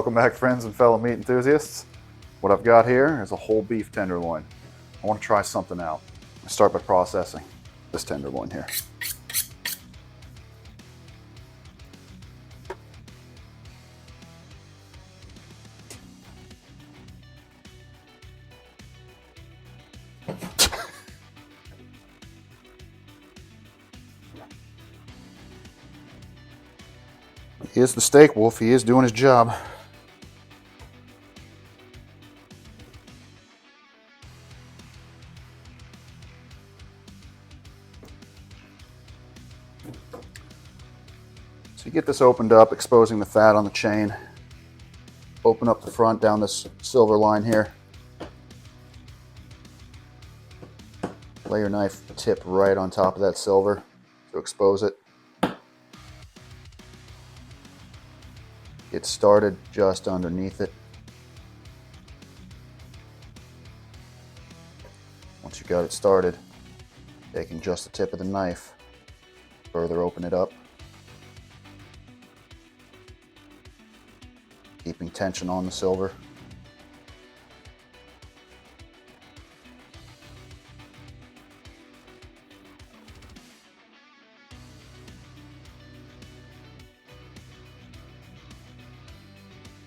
Welcome back, friends and fellow meat enthusiasts. What I've got here is a whole beef tenderloin. I want to try something out. I start by processing this tenderloin here. He is the steak wolf. He is doing his job. So you get this opened up, exposing the fat on the chain. Open up the front down this silver line here. Lay your knife tip right on top of that silver to expose it. Get started just underneath it. Once you got it started, taking just the tip of the knife, further open it up. Keeping tension on the silver.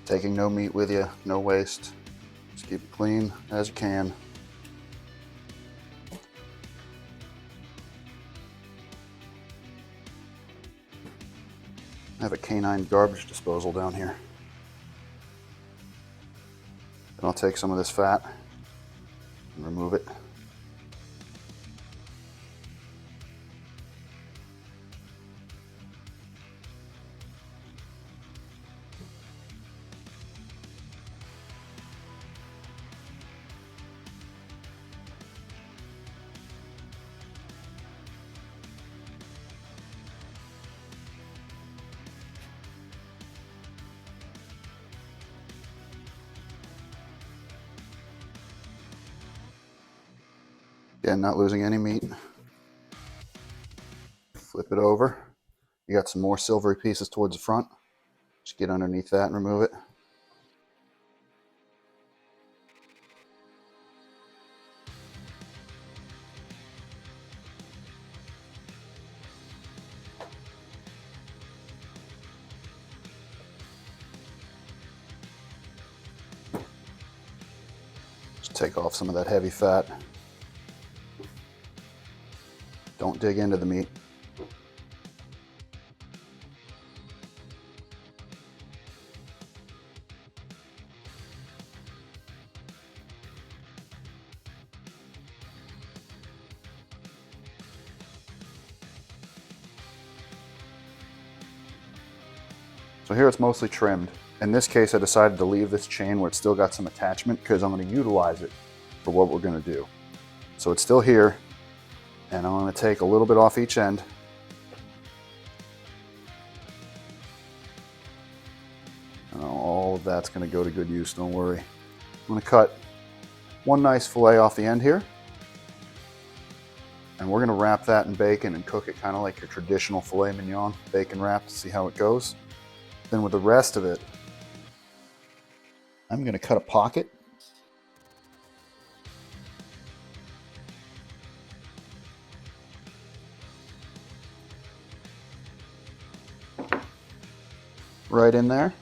Taking no meat with you, no waste. Just keep it clean as you can. I have a canine garbage disposal down here. Then I'll take some of this fat and remove it. Again, not losing any meat. Flip it over. You got some more silvery pieces towards the front. Just get underneath that and remove it. Just take off some of that heavy fat. Don't dig into the meat. So here it's mostly trimmed. In this case, I decided to leave this chain where it's still got some attachment because I'm going to utilize it for what we're going to do. So it's still here. And I'm going to take a little bit off each end. And all of that's going to go to good use, don't worry. I'm going to cut one nice fillet off the end here. And we're going to wrap that in bacon and cook it kind of like your traditional filet mignon, bacon wrapped, to see how it goes. Then with the rest of it, I'm going to cut a pocket. Right in there.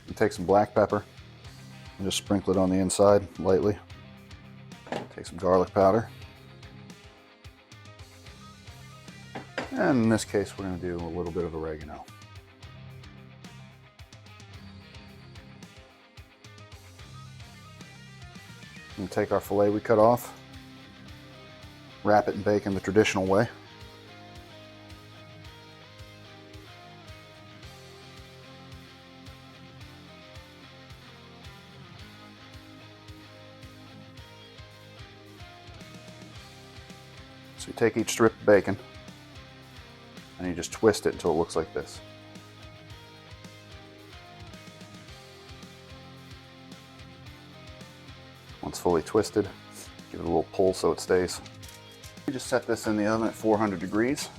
And take some black pepper and just sprinkle it on the inside lightly. Take some garlic powder. And in this case, we're going to do a little bit of oregano. We're going to take our filet we cut off. Wrap it in bacon the traditional way. So you take each strip of bacon and you just twist it until it looks like this. Once fully twisted, give it a little pull so it stays. We just set this in the oven at 400 degrees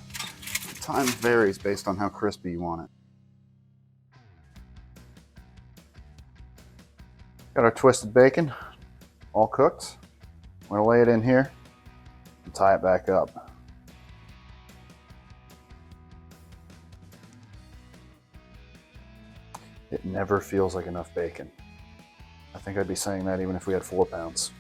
Time varies based on how crispy you want it. Got our twisted bacon all cooked. I'm gonna lay it in here and tie it back up. It never feels like enough bacon. I think I'd be saying that even if we had 4 pounds.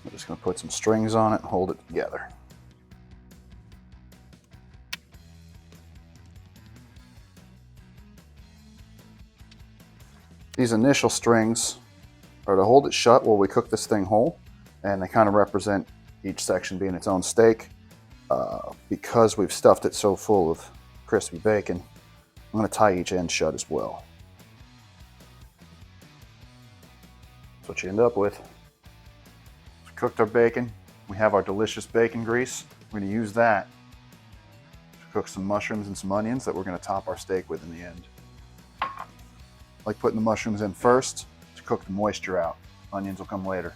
I'm just going to put some strings on it and hold it together. These initial strings are to hold it shut while we cook this thing whole, and they kind of represent each section being its own steak. Because we've stuffed it so full of crispy bacon, I'm going to tie each end shut as well. That's what you end up with. We cooked our bacon. We have our delicious bacon grease. We're going to use that to cook some mushrooms and some onions that we're going to top our steak with in the end. I like putting the mushrooms in first to cook the moisture out. Onions will come later.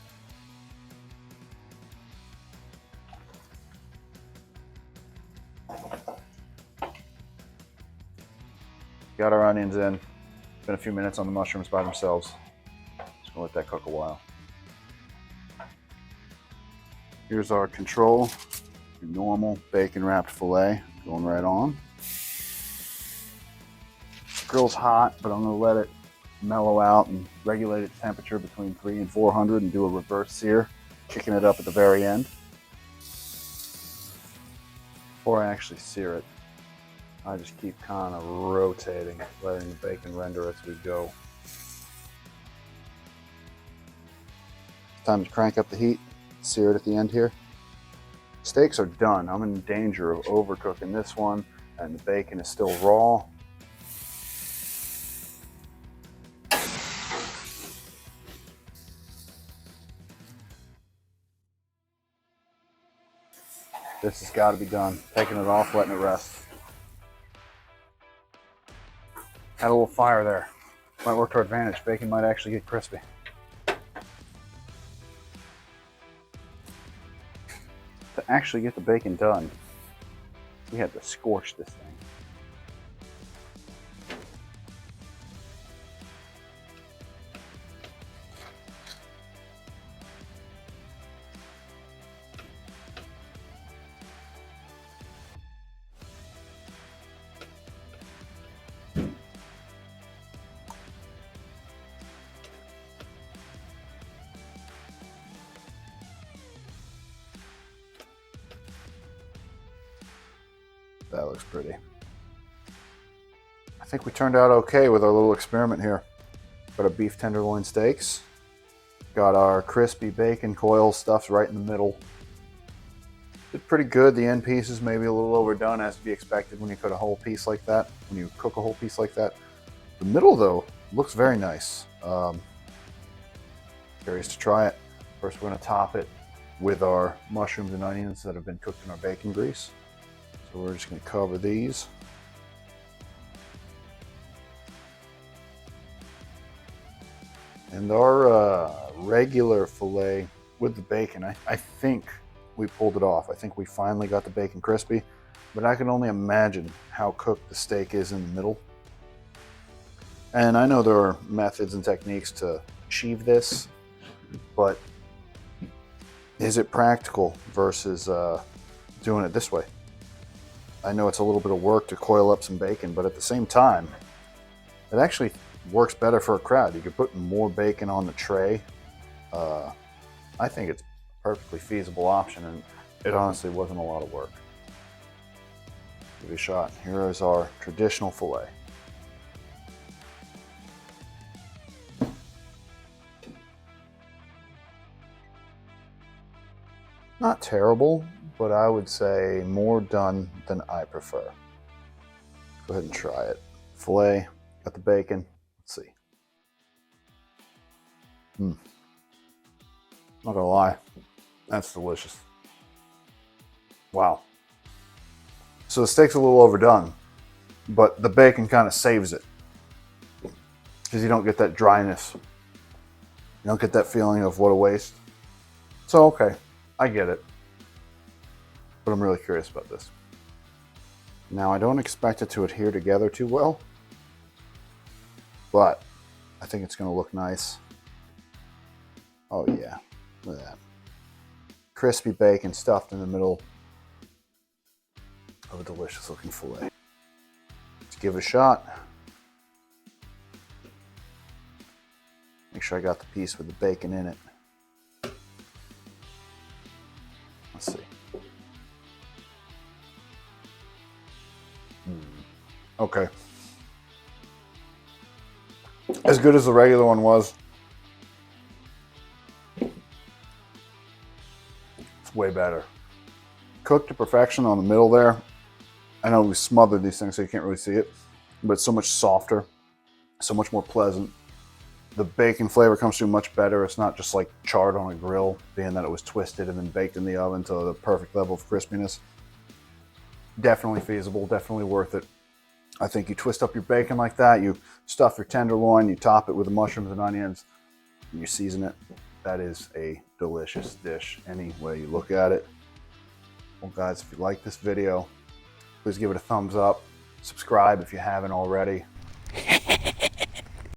Got our onions in. Been a few minutes on the mushrooms by themselves. Just gonna let that cook a while. Here's our control, your normal bacon wrapped filet going right on. The grill's hot, but I'm gonna let it mellow out and regulate its temperature between 300 and 400 and do a reverse sear, kicking it up at the very end. Before I actually sear it, I just keep kind of rotating, letting the bacon render as we go. Time to crank up the heat, sear it at the end here. Steaks are done. I'm in danger of overcooking this one, and the bacon is still raw. This has got to be done. Taking it off, letting it rest. Had a little fire there. Might work to our advantage. Bacon might actually get crispy. To actually get the bacon done, we had to scorch this thing. That looks pretty. I think we turned out okay with our little experiment here. Got our beef tenderloin steaks. Got our crispy bacon coil stuffed right in the middle. Did pretty good. The end pieces maybe a little overdone, as to be expected when you cook a whole piece like that. The middle though looks very nice. Curious to try it. First we're going to top it with our mushrooms and onions that have been cooked in our bacon grease. So we're just going to cover these. And our regular filet with the bacon, I think we pulled it off. I think we finally got the bacon crispy, but I can only imagine how cooked the steak is in the middle. And I know there are methods and techniques to achieve this, but is it practical versus doing it this way? I know it's a little bit of work to coil up some bacon, but at the same time, it actually works better for a crowd. You could put more bacon on the tray. I think it's a perfectly feasible option, and it honestly wasn't a lot of work. Give it a shot. Here is our traditional filet. Not terrible, but I would say more done than I prefer. Go ahead and try it. Filet, got the bacon. Let's see. Not gonna lie, that's delicious. Wow. So the steak's a little overdone, but the bacon kind of saves it because you don't get that dryness. You don't get that feeling of what a waste. So, okay, I get it. But I'm really curious about this. Now, I don't expect it to adhere together too well, but I think it's going to look nice. Oh yeah, look at that. Crispy bacon stuffed in the middle of a delicious looking fillet. Let's give it a shot. Make sure I got the piece with the bacon in it. Let's see. Okay. As good as the regular one was, it's way better. Cooked to perfection on the middle there. I know we smothered these things so you can't really see it, but it's so much softer, so much more pleasant. The bacon flavor comes through much better. It's not just like charred on a grill, being that it was twisted and then baked in the oven to the perfect level of crispiness. Definitely feasible, definitely worth it. I think you twist up your bacon like that, you stuff your tenderloin, you top it with the mushrooms and onions, and you season it. That is a delicious dish any way you look at it. Well guys, if you like this video, please give it a thumbs up. Subscribe if you haven't already.